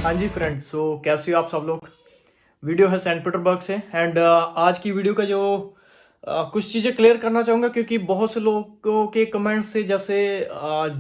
हाँ जी फ्रेंड्स, सो कैसे हो आप सब लोग। वीडियो है सेंट पीटर्सबर्ग से एंड आज की वीडियो का जो कुछ चीज़ें क्लियर करना चाहूँगा, क्योंकि बहुत से लोगों के कमेंट्स से जैसे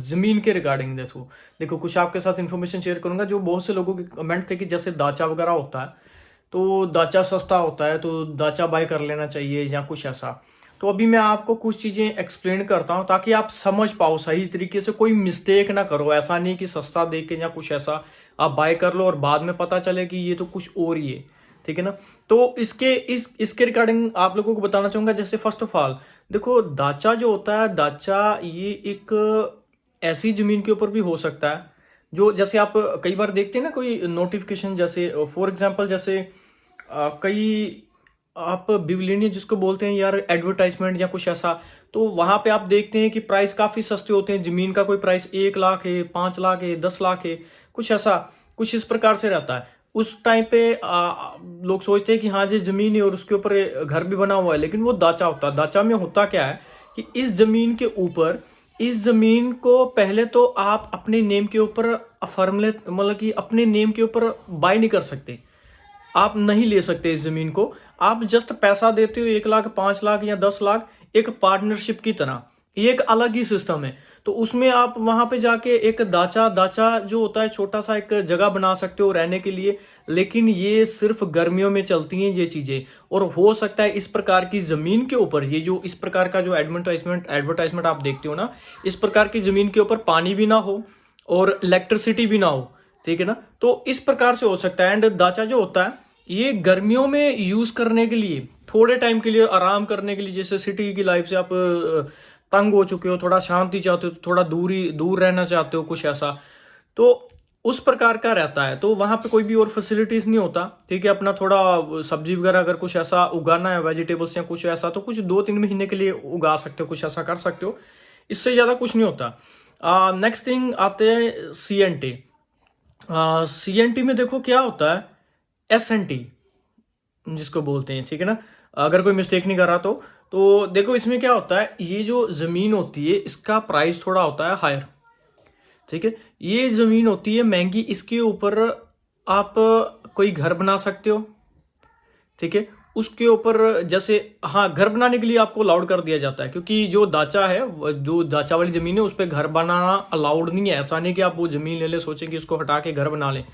ज़मीन के रिगार्डिंग देखो कुछ आपके साथ इन्फॉर्मेशन शेयर करूँगा। जो बहुत से लोगों के कमेंट थे कि जैसे दाचा वगैरह होता है तो दाचा सस्ता होता है तो दाचा बाय कर लेना चाहिए या कुछ ऐसा। तो अभी मैं आपको कुछ चीज़ें एक्सप्लेन करता हूँ ताकि आप समझ पाओ सही तरीके से, कोई मिस्टेक ना करो। ऐसा नहीं कि सस्ता देख के या कुछ ऐसा आप बाय कर लो और बाद में पता चले कि ये तो कुछ और ही है। ठीक है ना। तो इसके रिगार्डिंग आप लोगों को बताना चाहूंगा। जैसे फर्स्ट ऑफ ऑल देखो, दाचा जो होता है, दाचा ये एक ऐसी जमीन के ऊपर भी हो सकता है जो, जैसे आप कई बार देखते हैं ना कोई नोटिफिकेशन, जैसे फॉर एग्जांपल जैसे कई आप बिवलियनियन जिसको बोलते हैं यार, एडवर्टाइजमेंट या कुछ ऐसा, तो वहां पे आप देखते हैं कि प्राइस काफी सस्ते होते हैं। जमीन का कोई प्राइस 1 लाख है, 5 लाख है, 10 लाख है, कुछ ऐसा, कुछ इस प्रकार से रहता है। उस टाइम पे लोग सोचते हैं कि हाँ ये जमीन है और उसके ऊपर घर भी बना हुआ है, लेकिन वो दाचा होता है। दाचा में होता क्या है कि इस जमीन के ऊपर, इस जमीन को पहले तो आप अपने नेम के ऊपर फॉर्मूले, मतलब कि अपने नेम के ऊपर बाय नहीं कर सकते, आप नहीं ले सकते इस जमीन को। आप जस्ट पैसा देते हो 1 लाख, 5 लाख या 10 लाख, एक पार्टनरशिप की तरह। ये एक अलग ही सिस्टम है। तो उसमें आप वहां पे जाके एक दाचा दाचा जो होता है, छोटा सा एक जगह बना सकते हो रहने के लिए। लेकिन ये सिर्फ गर्मियों में चलती हैं ये चीजें। और हो सकता है इस प्रकार की जमीन के ऊपर, ये जो इस प्रकार का जो एडवर्टाइजमेंट आप देखते हो ना, इस प्रकार की जमीन के ऊपर पानी भी ना हो और इलेक्ट्रिसिटी भी ना हो। ठीक है ना। तो इस प्रकार से हो सकता है। एंड दाचा जो होता है ये गर्मियों में यूज करने के लिए, थोड़े टाइम के लिए आराम करने के लिए, जैसे सिटी की लाइफ से आप तंग हो चुके हो, थोड़ा शांति चाहते हो, थोड़ा दूर रहना चाहते हो, कुछ ऐसा, तो उस प्रकार का रहता है। तो वहां पे कोई भी और फैसिलिटीज नहीं होता। ठीक है। अपना थोड़ा सब्जी वगैरह अगर कुछ ऐसा उगाना है, वेजिटेबल्स या कुछ ऐसा, तो कुछ 2-3 महीने के लिए उगा सकते हो, कुछ ऐसा कर सकते हो। इससे ज्यादा कुछ नहीं होता। नेक्स्ट थिंग आते हैं CNT। CNT में देखो क्या होता है, SNT जिसको बोलते हैं। ठीक है ना। अगर कोई मिस्टेक नहीं कर रहा तो देखो इसमें क्या होता है, ये जो जमीन होती है इसका प्राइस थोड़ा होता है हायर। ठीक है। ये जमीन होती है महंगी, इसके ऊपर आप कोई घर बना सकते हो। ठीक है। उसके ऊपर जैसे, हाँ, घर बनाने के लिए आपको अलाउड कर दिया जाता है, क्योंकि जो दाचा है, जो दाचा वाली जमीन है, उस पर घर बनाना अलाउड नहीं है। ऐसा नहीं कि आप वो जमीन ले ले, सोचें कि उसको हटा के घर बना लें,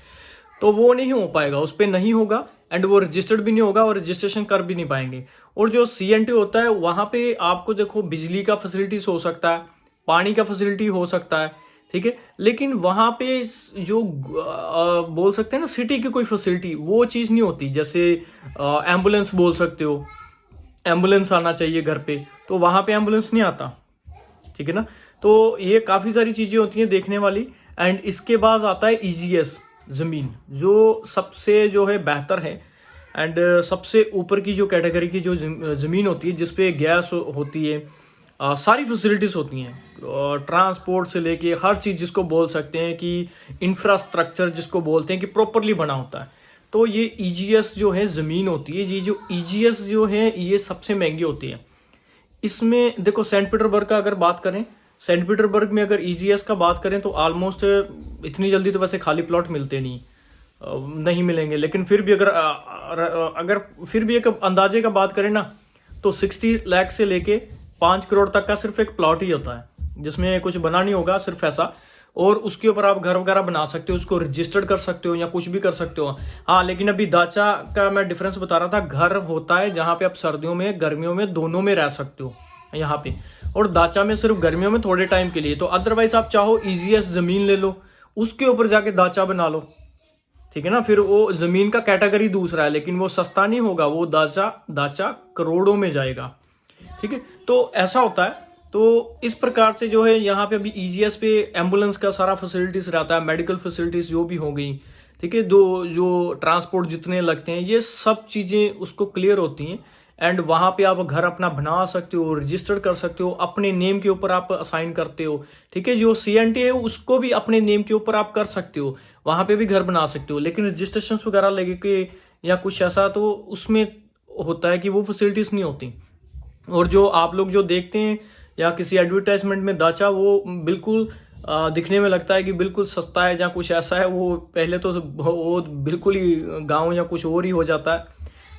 तो वो नहीं हो पाएगा, उस पर नहीं होगा। एंड वो रजिस्टर्ड भी नहीं होगा और रजिस्ट्रेशन कर भी नहीं पाएंगे। और जो CNT होता है वहां पे आपको देखो बिजली का फैसिलिटीज हो सकता है, पानी का फैसिलिटी हो सकता है। ठीक है। लेकिन वहां पे जो बोल सकते हैं ना सिटी की कोई फैसिलिटी, वो चीज नहीं होती। जैसे एम्बुलेंस बोल सकते हो, एम्बुलेंस आना चाहिए घर पे, तो वहां पे एम्बुलेंस नहीं आता। ठीक है ना। तो ये काफी सारी चीजें होती हैं देखने वाली। एंड इसके बाद आता है EGS जमीन, जो सबसे जो है बेहतर है। एंड सबसे ऊपर की जो कैटेगरी की जो जमीन होती है, जिसपे गैस होती है, सारी फैसिलिटीज होती हैं, ट्रांसपोर्ट से लेके हर चीज, जिसको बोल सकते हैं कि इंफ्रास्ट्रक्चर जिसको बोलते हैं, कि प्रॉपरली बना होता है। तो ये EGS जो है जमीन होती है, ये जो EGS जो है ये सबसे महंगी होती है। इसमें देखो सेंट पीटर्सबर्ग का अगर बात करें, सेंट पीटर्सबर्ग में अगर EGS का बात करें तो ऑलमोस्ट इतनी जल्दी तो वैसे खाली प्लॉट मिलते नहीं मिलेंगे। लेकिन फिर भी अगर फिर भी एक अंदाजे का बात करें ना, तो 60 लाख से लेके 5 करोड़ तक का सिर्फ एक प्लॉट ही होता है, जिसमें कुछ बना नहीं होगा, सिर्फ ऐसा। और उसके ऊपर आप घर वगैरह बना सकते हो, उसको रजिस्टर्ड कर सकते हो या कुछ भी कर सकते हो। हाँ, लेकिन अभी दाचा का मैं डिफरेंस बता रहा था। घर होता है जहां पे आप सर्दियों में, गर्मियों में, दोनों में रह सकते हो यहाँ पे। और दाचा में सिर्फ गर्मियों में थोड़े टाइम के लिए। तो अदरवाइज आप चाहो EGS जमीन ले लो, उसके ऊपर जाके दाचा बना लो। ठीक है ना। फिर वो जमीन का कैटेगरी दूसरा है, लेकिन वो सस्ता नहीं होगा, वो दाचा दाचा करोड़ों में जाएगा। ठीक है। तो ऐसा होता है। तो इस प्रकार से जो है यहाँ पे अभी EGS पे एम्बुलेंस का सारा फैसिलिटीज रहता है, मेडिकल फैसिलिटीज जो भी हो गई। ठीक है। दो जो ट्रांसपोर्ट जितने लगते हैं, ये सब चीजें उसको क्लियर होती हैं। एंड वहां पे आप घर अपना बना सकते हो, रजिस्टर कर सकते हो, अपने नेम के ऊपर आप असाइन करते हो। ठीक है। जो CNT है उसको भी अपने नेम के ऊपर आप कर सकते हो, वहां पे भी घर बना सकते हो। लेकिन रजिस्ट्रेशन वगैरह लगे के या कुछ ऐसा, तो उसमें होता है कि वो फैसिलिटीज नहीं होती। और जो आप लोग जो देखते हैं या किसी एडवर्टाइजमेंट में दाचा, वो बिल्कुल दिखने में लगता है कि बिल्कुल सस्ता है, जहाँ कुछ ऐसा है वो पहले तो वो बिल्कुल ही गांव या कुछ और ही हो जाता है।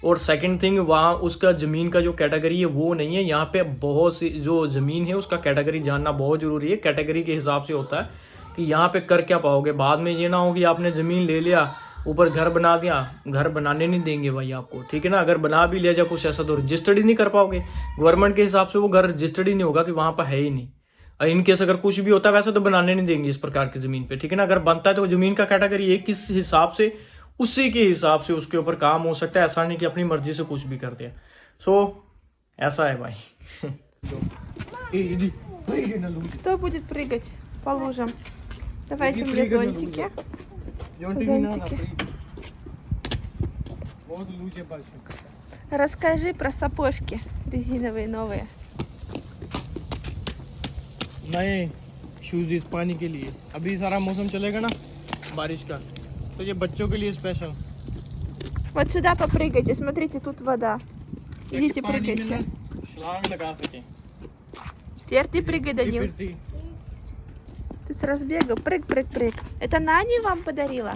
और सेकंड थिंग, वहाँ उसका ज़मीन का जो कैटेगरी है वो नहीं है। यहाँ पे बहुत सी जो ज़मीन है उसका कैटेगरी जानना बहुत ज़रूरी है। कैटेगरी के हिसाब से होता है कि यहाँ पे कर क्या पाओगे। बाद में ये ना हो कि आपने ज़मीन ले लिया, ऊपर घर बना दिया, घर बनाने नहीं देंगे भाई आपको, ठीक है ना। अगर बना भी लिया जाए कुछ ऐसा तो रजिस्टर्ड ही नहीं कर पाओगे। गवर्नमेंट के हिसाब से वो घर रजिस्टर्ड ही नहीं होगा कि वहाँ पर है ही नहीं। इनकेस अगर कुछ भी होता है वैसे तो बनाने नहीं देंगे इस प्रकार की ज़मीन पे, ठीक है ना। अगर बनता है तो ज़मीन का कैटेगरी है किस हिसाब से, उसी के हिसाब से उसके ऊपर काम हो सकता है। ऐसा नहीं कि अपनी मर्जी से कुछ भी कर दिया। सो ऐसा है भाई। Кто будет прыгать по лужам? Давайте мне зонтики. Зонтики. Расскажи про сапожки резиновые новые. नए शूज इस पानी के लिए। अभी सारा मौसम चलेगा ना बारिश का, तो ये बच्चों के लिए स्पेशल। Вот сюда попрыгайте, смотрите, тут вода. Идите, прыгайте. छलांग लगा सके। Теперь ты прыгай, Данил. Ты с разбега. Прыг, прыг, прыг. Это Нани вам подарила?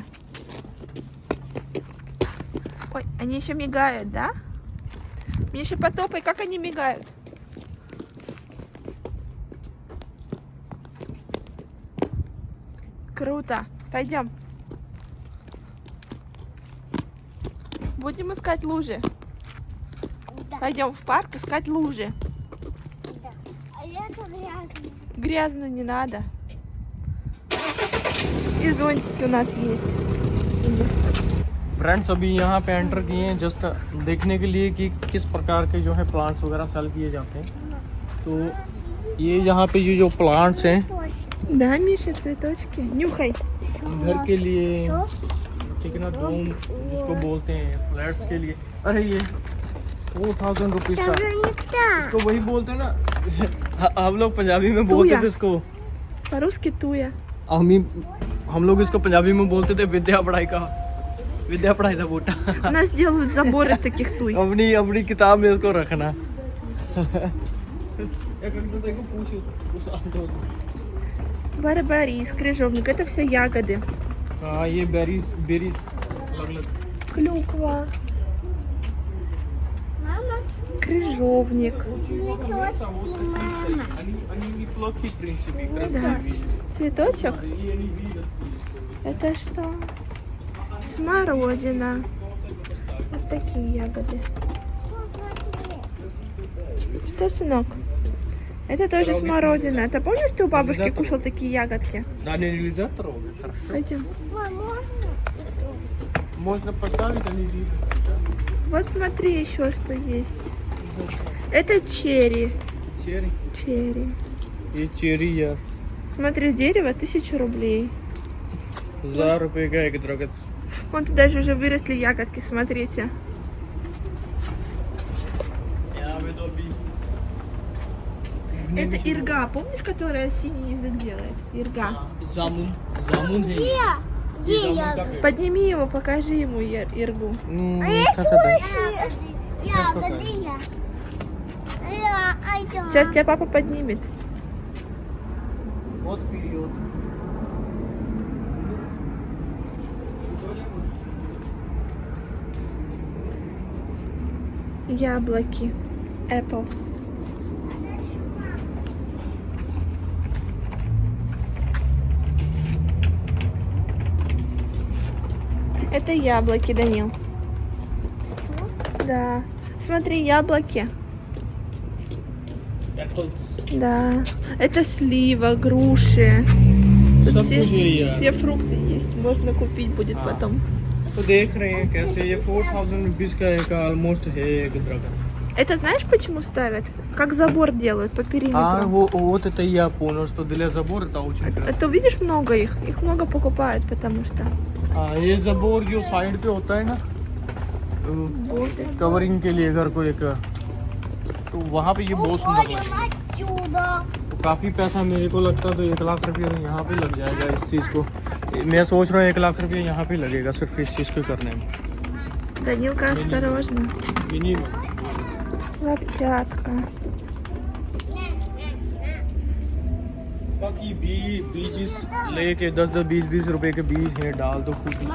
Ой, они еще мигают, да? Миша, потопай, как они мигают? Круто. Пойдем. Будем искать лужи. Да. Пойдем в парк искать лужи. Да. А это грязно. Грязно не надо. И зонтики у нас есть. फ्रेंड्स अभी यहाँ पे एंटर किए हैं जस्ट देखने के लिए कि किस प्रकार के जो है प्लांट्स वगैरह सेल किए जाते हैं। तो ये यहाँ पे ये जो प्लांट्स हैं Точно. Да, Миша, цветочки. Нюхай. घर के लिए, Что? ठीक है ना, डोम जिसको बोलते हैं, फ्लैट्स के लिए। अरे ये 4000 रुपीज Там का, же нектар. तो वही बोलते हैं ना। हम लोग पंजाबी में बोलते तुया। थे इसको, По-русски туя. हम लोग इसको पंजाबी में बोलते थे विद्या पढ़ाई का, विद्या पढ़ाई का बूटा। У нас делают забор из таких туй. अपनी अपनी किताब में इसको रखना। Барбарис, крыжовник. Это все ягоды. हाँ ये बेरीज अलग-अलग। Клюква, Мама, крыжовник. цветочки, мама. Они неплохие, в принципе, Да. красивые. Цветочек. И они видят. Это что? Смородина. Вот такие ягоды. Что, сынок? Это тоже смородина. Ты помнишь, ты у бабушки кушал такие ягодки? Да, не нельзя трогать, хорошо. Пойдем. Мам, можно? Можно поставить, они видят. Вот смотри еще что есть. Это черри. Черри. Черри. ये चेरी यार, Смотри, дерево 1000 рублей. 1000 रुपए का एक драгет. Вон тут даже уже выросли ягодки, смотрите. यहाँ पे तो अभी Это ирга, помнишь, которая синий язык делает? Ирга. जामुन है ये। Где ये जामुन я? का पेड़। Подними его, покажи ему иргу. Ягоды я. Сейчас тебя папа поднимет. Вот вперед. Яблоки. Apples. Это яблоки, Данил. Да. Смотри, яблоки. Apples. Да. Это слива, груши. Тут सब все, कुछ है यार। все фрукты есть. Можно купить будет हाँ। потом. तो देख रहे हैं कैसे ये 4000 रुपीज का एक ऑलमोस्ट है एक драгет. Это знаешь, почему ставят? Как забор делают по периметру. А вот это я понял, что для забора это очень красиво. Это видишь много их? Их много покупают, потому что. हाँ ये забор जो साइड पे होता है ना, Вот. कवरिंग के लिए घर को एक, तो वहाँ पे ये बहुत सुंदर Уходим लगेगा। отсюда. तो काफ़ी पैसा मेरे को लगता है तो 1 लाख रुपये यहाँ पे लग जाएगा इस चीज़ को। मैं सोच रहा हूँ 1 लाख रुपये यहाँ पे लगेगा सिर्फ इस चीज़ को करने में। Данилка, осторожно. मिनिमम। Лапчатка. बाकी बीज लेके 10-20 रुपए के बीज हैं, डाल दो खुद ही।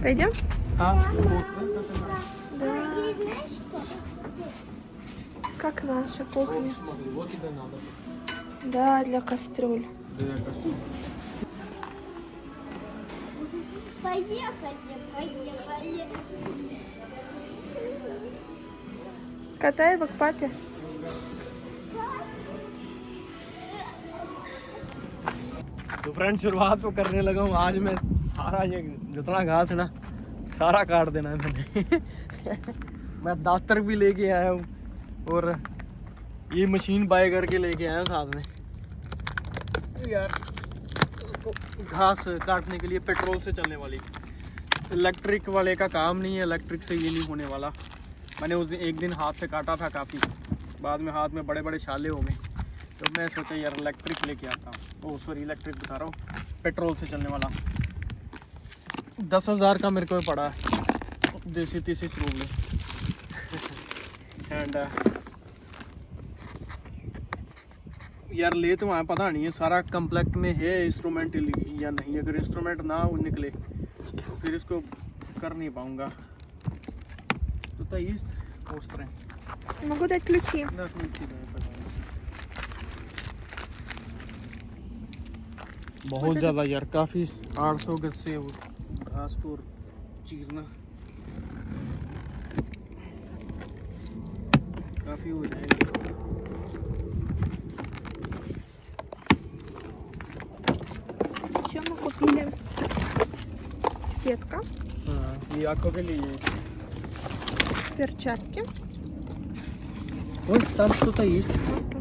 Пойдем? हाँ Да. Как наша кухня. вот тебе надо. Да, для кастрюль. Поехали. Катай его к папе. तो फ्रेंड शुरुआत तो करने लगा हूँ। आज मैं सारा ये जितना घास है ना सारा काट देना है मैंने। मैं दातर भी लेके आया हूँ और ये मशीन बाय करके लेके आया हूँ साथ में। यार घास काटने के लिए पेट्रोल से चलने वाली, इलेक्ट्रिक वाले का काम नहीं है, इलेक्ट्रिक से ये नहीं होने वाला। मैंने उस दिन एक दिन हाथ से काटा था काफ़ी, बाद में हाथ में बड़े बड़े छाले हो गए, तो मैं सोचा यार इलेक्ट्रिक लेके आता हूँ। ओह सॉरी, इलेक्ट्रिक बता रहा हूँ, पेट्रोल से चलने वाला। 10,000 का मेरे को पड़ा है, देसी तीसी चूब में। एंड यार ले तो वहाँ पता नहीं है सारा कम्प्लेक्ट में है इंस्ट्रूमेंट या नहीं। अगर इंस्ट्रूमेंट ना निकले तो फिर इसको कर नहीं पाऊँगा। तो ये острое. Могу дать ключи. Да, ключи дай, пожалуйста. बहुत ज़्यादा यार, काफ़ी 800 गज से वो घास को चीरना काफ़ी हो जाएगा। Еще мы купили сетка, हाँ, ये आँखों के लिए। перчатки. Вот там что-то есть. Масло.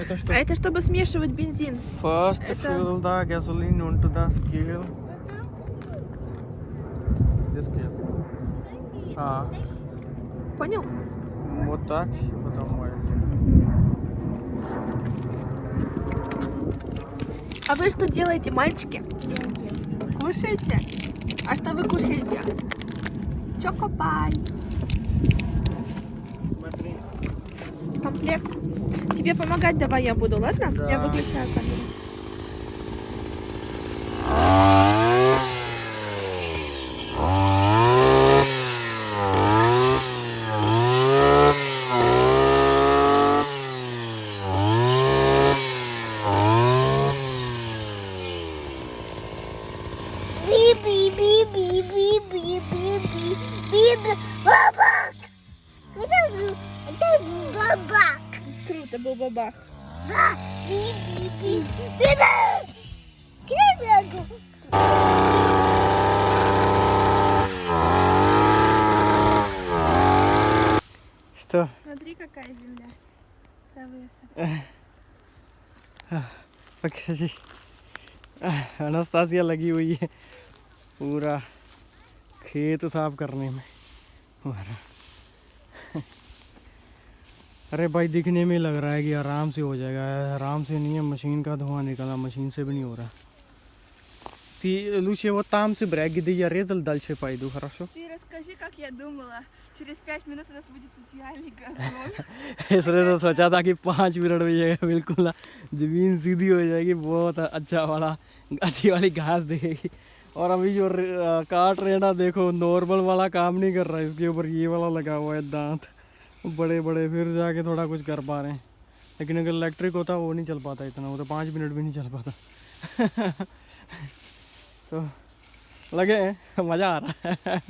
Это что? А это чтобы смешивать бензин. First Это- fill the gasoline onto the scale. This scale. हाँ, Понял? вот так, потом моем. А вы что делаете, мальчики? Кушаете? А что вы кушаете? Чокопай. Смотри. Комплект. Тебе помогать давай я буду, ладно? Да. Я выключаю камеру. Бабак! Это бабак! Круто был бабах. Да! Би-би-би! Бабак! Что? Смотри, какая земля. покажи। अनास्तासिया लगी हुई है पूरा खेत साफ करने में हमारा। अरे भाई दिखने में लग रहा है कि आराम से हो जाएगा, आराम से नहीं है, मशीन का धुआं निकला, मशीन से भी नहीं हो रहा। Лучше вот там собирай, где я резал, дальше пойду, хорошо? Ты расскажи, как я думала. Через 5 минут у нас будет идеальный газон. इसलिए तो सोचा था कि 5 मिनट में ये बिल्कुल जमीन सीधी हो जाएगी, बहुत अच्छा वाला अच्छी वाली घास दिखेगी। और अभी जो काट रहे हैं ना, देखो नॉर्मल वाला काम नहीं कर रहा है, इसके ऊपर ये वाला लगा हुआ है दांत बड़े बड़े, फिर जाके थोड़ा कुछ कर पा रहे हैं। लेकिन अगर इलेक्ट्रिक होता वो नहीं चल पाता इतना, वो तो 5 मिनट भी नहीं चल पाता। तो लगे मज़ा आ रहा है।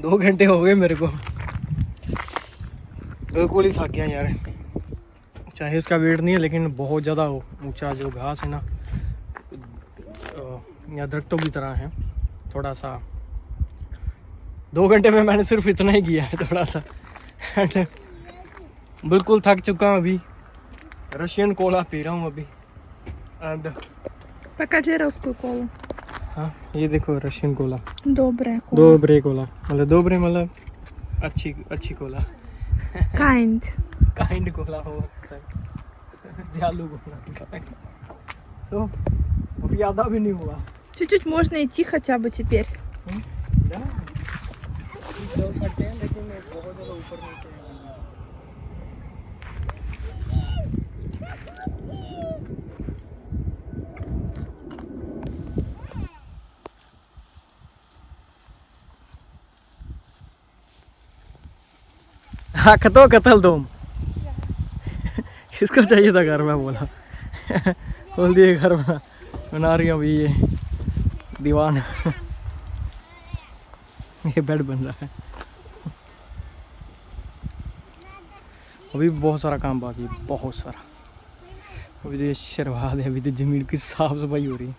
2 घंटे हो गए मेरे को, बिल्कुल ही थक गया यार। चाहे इसका वेट नहीं है, लेकिन बहुत ज़्यादा ऊंचा जो घास है ना, या दरख्तों की तरह है। थोड़ा सा 2 घंटे में मैंने सिर्फ इतना ही किया है, थोड़ा सा। बिल्कुल थक चुका हूँ अभी। रशियन कोला पी रहा हूँ अभी। एंड Покажи русскую колу. हाँ, ये देखो रशियन कोला, Добрая кола. दोबरे कोला, मतलब दोबरे मतलब अच्छी कोला, Kind. काइंड कोला हो सकता है, दयालु कोला। तो अभी आधा भी नहीं हुआ। Чуть-чуть можно идти хотя бы теперь. Да. सकते हैं लेकिन बहुत ज़्यादा ऊपर नीचे है। हाँ कतो कतल तुम किसको चाहिए था घर में बोला बोल दिए घर में बना रही हूँ अभी ये दीवान ये बेड बन रहा है। अभी बहुत सारा काम बाकी है, बहुत सारा। अभी तो ये शर्वाद है, अभी तो जमीन की साफ सफाई हो रही है।